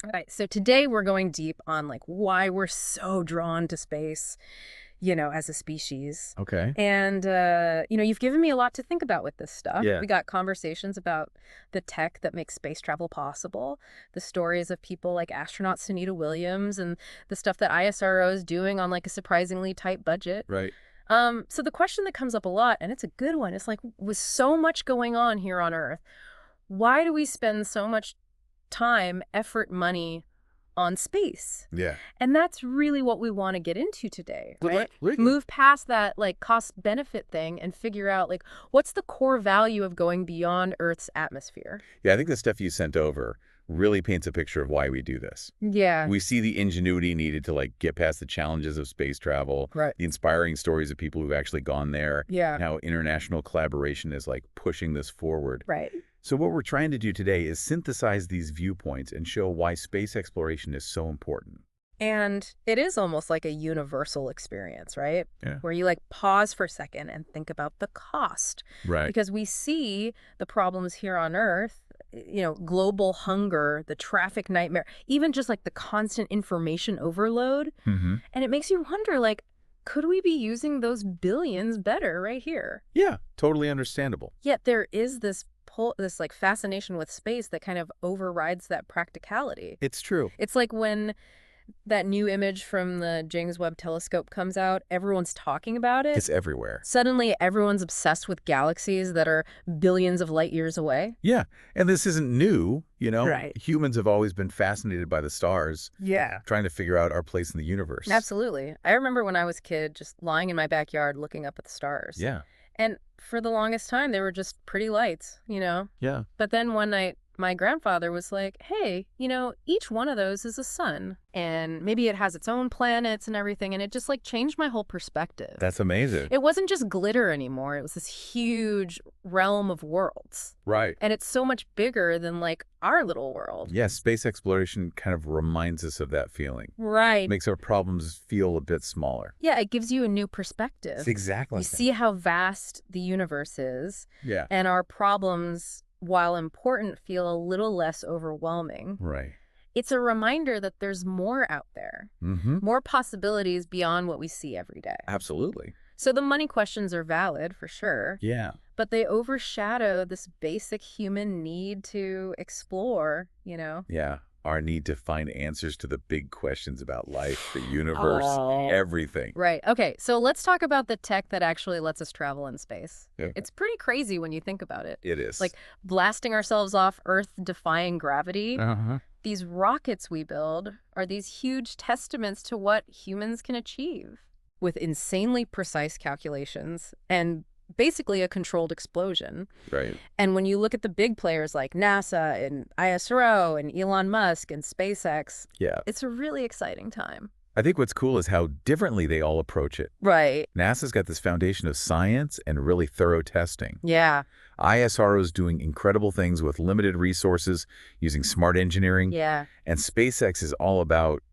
All right, so today we're going deep on like why we're so drawn to space, as a species. Okay. And, you've given me a lot to think about with this stuff. Yeah. We got conversations about the tech that makes space travel possible, the stories of people like astronaut Sunita Williams, and the stuff that ISRO is doing on like a surprisingly tight budget. Right. So the question that comes up a lot, and it's a good one, it's like, with so much going on here on Earth, why do we spend so much time, effort, money on space? Yeah. And that's really what we want to get into today, right? Really? Move past that like cost benefit thing and figure out like what's the core value of going beyond Earth's atmosphere. Yeah, I think the stuff you sent over really paints a picture of why we do this. Yeah. We see the ingenuity needed to get past the challenges of space travel, Right. the inspiring stories of people who've actually gone there, Yeah. and how international collaboration is pushing this forward. Right. So what we're trying to do today is synthesize these viewpoints and show why space exploration is so important. And it is almost like a universal experience, right? Yeah. Where you pause for a second and think about the cost. Right. Because we see the problems here on Earth, global hunger, the traffic nightmare, even just the constant information overload. Mm-hmm. And it makes you wonder, could we be using those billions better right here? Yeah, totally understandable. Yet there is this fascination with space that kind of overrides that practicality. It's true. It's like when that new image from the James Webb Telescope comes out, everyone's talking about it. It's everywhere. Suddenly, everyone's obsessed with galaxies that are billions of light years away. Yeah, and this isn't new, Right. Humans have always been fascinated by the stars, Yeah. trying to figure out our place in the universe. Absolutely. I remember when I was a kid just lying in my backyard looking up at the stars. Yeah. And for the longest time, they were just pretty lights, Yeah. But then one night, my grandfather was like, hey, each one of those is a sun. And maybe it has its own planets and everything. And it just changed my whole perspective. That's amazing. It wasn't just glitter anymore. It was this huge realm of worlds. Right. And it's so much bigger than our little world. Yeah, space exploration kind of reminds us of that feeling. Right. Makes our problems feel a bit smaller. Yeah, it gives you a new perspective. It's exactly. You see how vast the universe is. Yeah. And our problems, while important, feel a little less overwhelming. Right. It's a reminder that there's more out there, Mm-hmm. more possibilities beyond what we see every day. Absolutely. So the money questions are valid, for sure, Yeah. but they overshadow this basic human need to explore, Yeah. Our need to find answers to the big questions about life, the universe, everything. Right. Okay, so let's talk about the tech that actually lets us travel in space. Yeah. It's pretty crazy when you think about it. It is. Blasting ourselves off Earth-defying gravity. Uh-huh. These rockets we build are these huge testaments to what humans can achieve with insanely precise calculations and basically a controlled explosion. Right. And when you look at the big players like NASA and ISRO and Elon Musk and SpaceX, Yeah. it's a really exciting time. I think what's cool is how differently they all approach it. Right. NASA's got this foundation of science and really thorough testing. Yeah. ISRO is doing incredible things with limited resources, using smart engineering. Yeah. And SpaceX is all about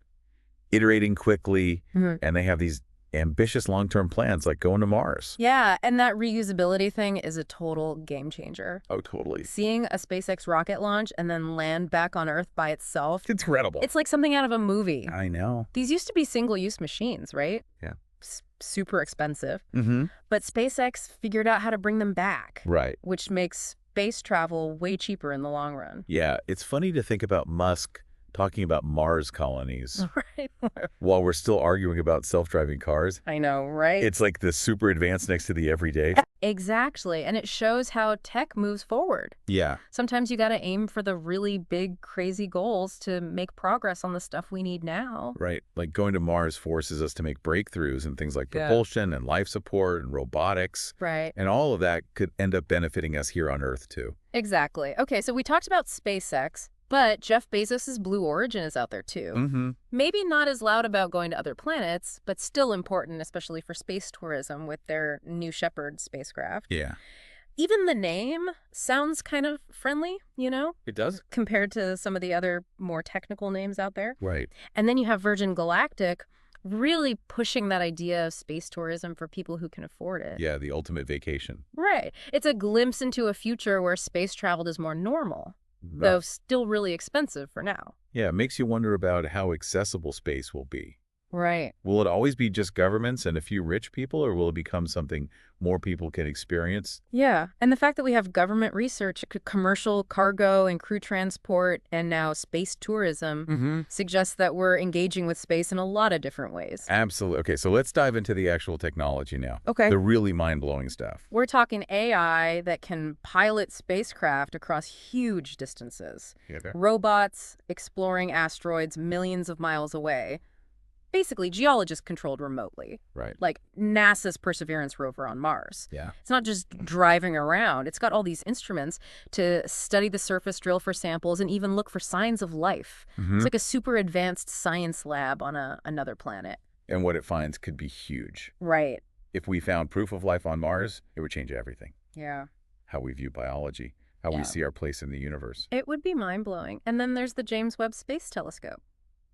iterating quickly, and they have these ambitious long-term plans like going to Mars. Yeah, and that reusability thing is a total game changer. Oh, totally. Seeing a SpaceX rocket launch and then land back on Earth by itself, It's incredible. it's like something out of a movie. I know. These used to be single-use machines, right? Yeah. Super expensive. Mm-hmm. But SpaceX figured out how to bring them back, Right. which makes space travel way cheaper in the long run. Yeah, it's funny to think about Musk talking about Mars colonies Right. while we're still arguing about self-driving cars. I know, right? It's like the super advanced next to the everyday. Exactly. And it shows how tech moves forward. Yeah. Sometimes you got to aim for the really big, crazy goals to make progress on the stuff we need now. Right. Like going to Mars forces us to make breakthroughs in things like Yeah. propulsion and life support and robotics. Right. And all of that could end up benefiting us here on Earth, too. Exactly. Okay, so we talked about SpaceX, but Jeff Bezos' Blue Origin is out there too. Mm-hmm. Maybe not as loud about going to other planets, but still important, especially for space tourism with their New Shepard spacecraft. Yeah. Even the name sounds kind of friendly, It does? compared to some of the other more technical names out there. Right. And then you have Virgin Galactic really pushing that idea of space tourism for people who can afford it. Yeah, the ultimate vacation. Right. It's a glimpse into a future where space travel is more normal, though still really expensive for now. Yeah, it makes you wonder about how accessible space will be. Right. Will it always be just governments and a few rich people, or will it become something more people can experience? Yeah. And the fact that we have government research, commercial cargo and crew transport, and now space tourism Mm-hmm. suggests that we're engaging with space in a lot of different ways. Absolutely. Okay, so let's dive into the actual technology now. Okay. The really mind-blowing stuff. We're talking AI that can pilot spacecraft across huge distances. Okay. Robots exploring asteroids millions of miles away. Basically, geologists controlled remotely. Right. Like NASA's Perseverance rover on Mars. Yeah. It's not just driving around. It's got all these instruments to study the surface, drill for samples, and even look for signs of life. Mm-hmm. It's like a super advanced science lab on another planet. And what it finds could be huge. Right. If we found proof of life on Mars, it would change everything. Yeah. How we view biology, how we see our place in the universe. It would be mind-blowing. And then there's the James Webb Space Telescope.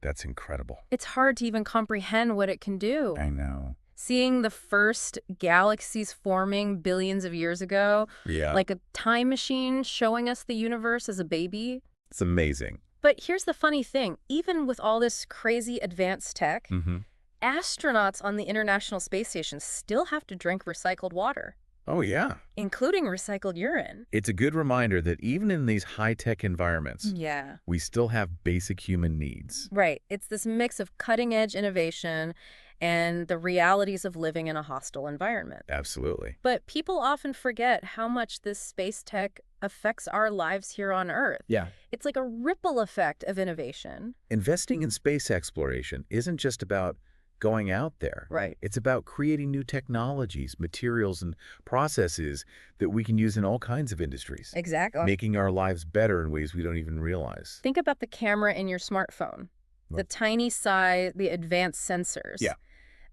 That's incredible. It's hard to even comprehend what it can do. I know. Seeing the first galaxies forming billions of years ago, Yeah. like a time machine showing us the universe as a baby. It's amazing. But here's the funny thing. Even with all this crazy advanced tech, Mm-hmm. astronauts on the International Space Station still have to drink recycled water, Oh, yeah. including recycled urine. It's a good reminder that even in these high-tech environments, Yeah. we still have basic human needs. Right. It's this mix of cutting-edge innovation and the realities of living in a hostile environment. Absolutely. But people often forget how much this space tech affects our lives here on Earth. Yeah. It's like a ripple effect of innovation. Investing in space exploration isn't just about going out there. Right. It's about creating new technologies, materials, and processes that we can use in all kinds of industries, Exactly. making our lives better in ways we don't even realize. Think about the camera in your smartphone, the tiny size, the advanced sensors. Yeah.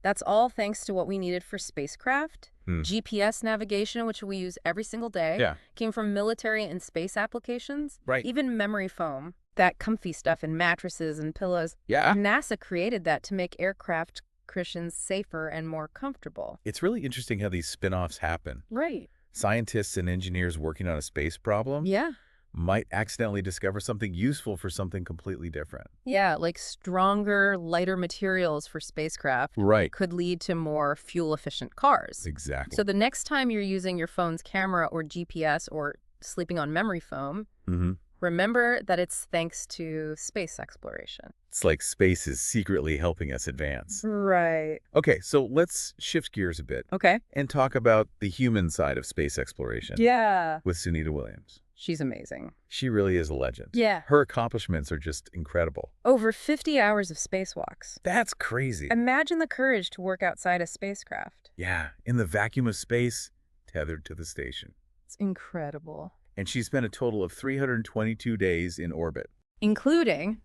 That's all thanks to what we needed for spacecraft. Hmm. GPS navigation, which we use every single day, Yeah. came from military and space applications. Right. Even memory foam, that comfy stuff in mattresses and pillows. Yeah. NASA created that to make aircraft cushions safer and more comfortable. It's really interesting how these spin-offs happen. Right. Scientists and engineers working on a space problem Yeah. might accidentally discover something useful for something completely different. Yeah, like stronger, lighter materials for spacecraft Right. could lead to more fuel-efficient cars. Exactly. So the next time you're using your phone's camera or GPS or sleeping on memory foam, Mm-hmm. remember that it's thanks to space exploration. It's like space is secretly helping us advance. Right. Okay, so let's shift gears a bit Okay. and talk about the human side of space exploration Yeah. with Sunita Williams. She's amazing. She really is a legend. Yeah. Her accomplishments are just incredible. Over 50 hours of spacewalks. That's crazy. Imagine the courage to work outside a spacecraft. Yeah, in the vacuum of space, tethered to the station. It's incredible. And she spent a total of 322 days in orbit. Including,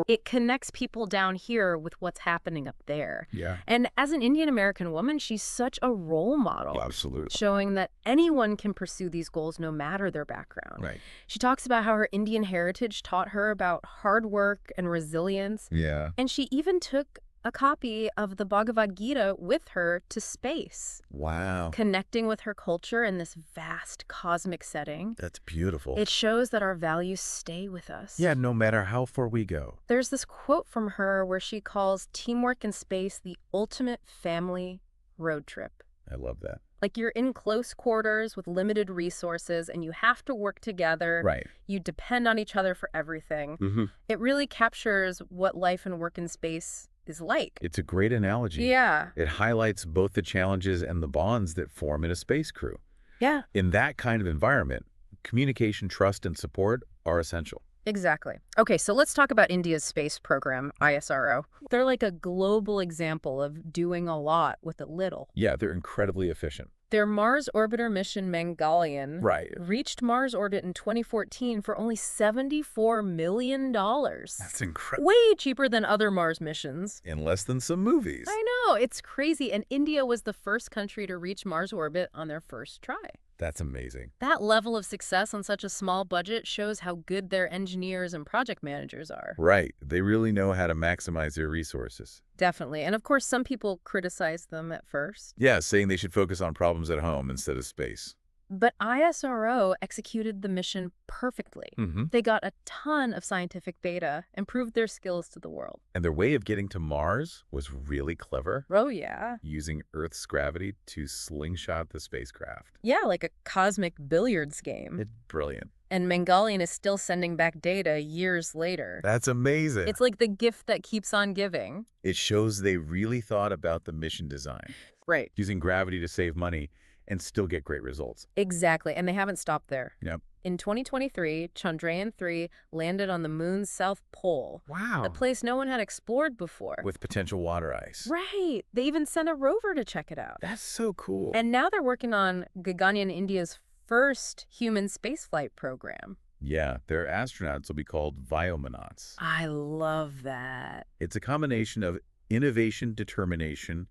it connects people down here with what's happening up there. Yeah. And as an Indian American woman, she's such a role model, Absolutely. showing that anyone can pursue these goals no matter their background. Right. She talks about how her Indian heritage taught her about hard work and resilience. Yeah. And she even took a copy of the Bhagavad Gita with her to space, Wow. connecting with her culture in this vast cosmic setting. That's beautiful. It shows that our values stay with us. Yeah, no matter how far we go. There's this quote from her where she calls teamwork in space the ultimate family road trip. I love that. Like you're in close quarters with limited resources and you have to work together. Right. You depend on each other for everything. Mm-hmm. It really captures what life and work in space is like. It's a great analogy. Yeah. It highlights both the challenges and the bonds that form in a space crew. Yeah. In that kind of environment, communication, trust, and support are essential. Exactly. Okay, so let's talk about India's space program, ISRO. They're like a global example of doing a lot with a little. Yeah, they're incredibly efficient. Their Mars orbiter mission Mangalian Right. reached Mars orbit in 2014 for only $74 million. That's incredible. Way cheaper than other Mars missions. In less than some movies. I know, it's crazy. And India was the first country to reach Mars orbit on their first try. That's amazing. That level of success on such a small budget shows how good their engineers and project managers are. Right. They really know how to maximize their resources. Definitely. And of course, some people criticize them at first. Yeah, saying they should focus on problems at home instead of space. But ISRO executed the mission perfectly. They got a ton of scientific data and proved their skills to the world. And their way of getting to Mars was really clever, Oh, yeah. using Earth's gravity to slingshot the spacecraft. Yeah, like a cosmic billiards game. It's brilliant. And Mongolian is still sending back data years later. That's amazing. It's like the gift that keeps on giving. It shows they really thought about the mission design, Right. using gravity to save money and still get great results. Exactly, and they haven't stopped there. Yep. In 2023, Chandrayaan-3 landed on the moon's south pole, Wow. a place no one had explored before. With potential water ice. Right. They even sent a rover to check it out. That's so cool. And now they're working on Gaganyaan, India's first human spaceflight program. Yeah, their astronauts will be called biomonauts. I love that. It's a combination of innovation, determination,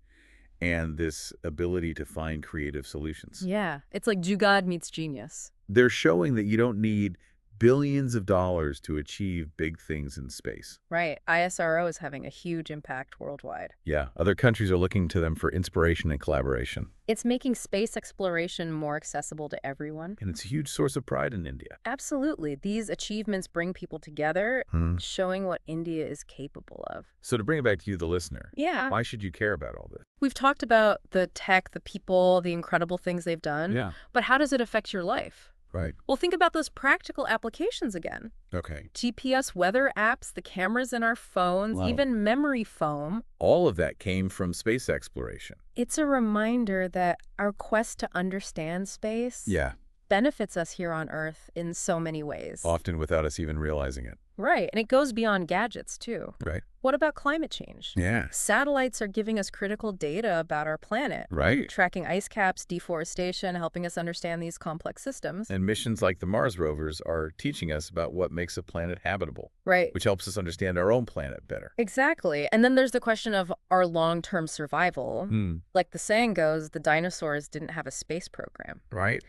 and this ability to find creative solutions. Yeah, it's like Jugad meets genius. They're showing that you don't need billions of dollars to achieve big things in space. Right. ISRO is having a huge impact worldwide. Yeah, other countries are looking to them for inspiration and collaboration. It's making space exploration more accessible to everyone. And it's a huge source of pride in India. Absolutely. These achievements bring people together, showing what India is capable of. So to bring it back to you, the listener, Yeah. why should you care about all this? We've talked about the tech, the people, the incredible things they've done. Yeah. But how does it affect your life? Right. Well, think about those practical applications again. Okay. GPS weather apps, the cameras in our phones, Wow. even memory foam. All of that came from space exploration. It's a reminder that our quest to understand space Yeah. benefits us here on Earth in so many ways. Often without us even realizing it. Right, and it goes beyond gadgets, too. Right. What about climate change? Yeah. Satellites are giving us critical data about our planet. Right. Tracking ice caps, deforestation, helping us understand these complex systems. And missions like the Mars rovers are teaching us about what makes a planet habitable, Right. which helps us understand our own planet better. Exactly. And then there's the question of our long-term survival. Like the saying goes, the dinosaurs didn't have a space program. Right?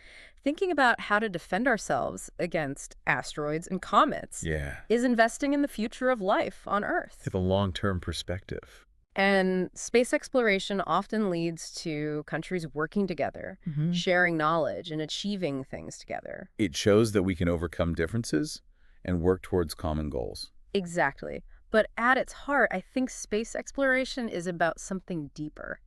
Thinking about how to defend ourselves against asteroids and comets Yeah. is investing in the future of life on Earth. With a long-term perspective. And space exploration often leads to countries working together, sharing knowledge and achieving things together. It shows that we can overcome differences and work towards common goals. Exactly. But at its heart, I think space exploration is about something deeper.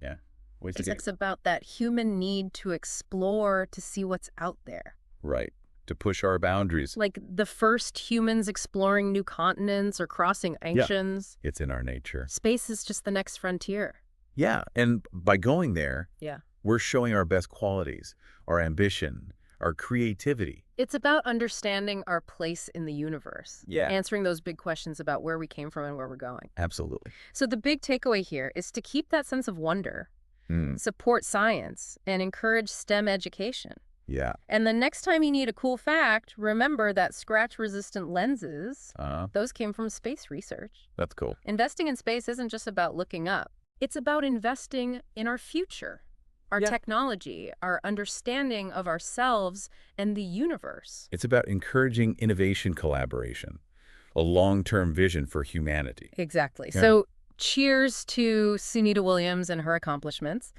Yeah. Ways to It's about that human need to explore, to see what's out there. Right. To push our boundaries. Like the first humans exploring new continents or crossing oceans. It's in our nature. Space is just the next frontier. Yeah. And by going there, Yeah. we're showing our best qualities, our ambition, our creativity. It's about understanding our place in the universe. Yeah. Answering those big questions about where we came from and where we're going. Absolutely. So the big takeaway here is to keep that sense of wonder, support science, and encourage STEM education. Yeah. And the next time you need a cool fact, remember that scratch-resistant lenses, those came from space research. That's cool. Investing in space isn't just about looking up. It's about investing in our future, our technology, our understanding of ourselves and the universe. It's about encouraging innovation collaboration, a long-term vision for humanity. Exactly. Yeah. So cheers to Sunita Williams and her accomplishments,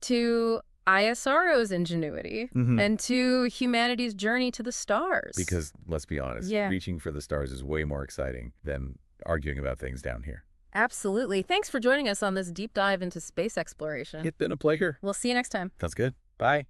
to ISRO's ingenuity, and to humanity's journey to the stars. Because, let's be honest, reaching for the stars is way more exciting than arguing about things down here. Absolutely. Thanks for joining us on this deep dive into space exploration. It's been a pleasure. We'll see you next time. Sounds good. Bye.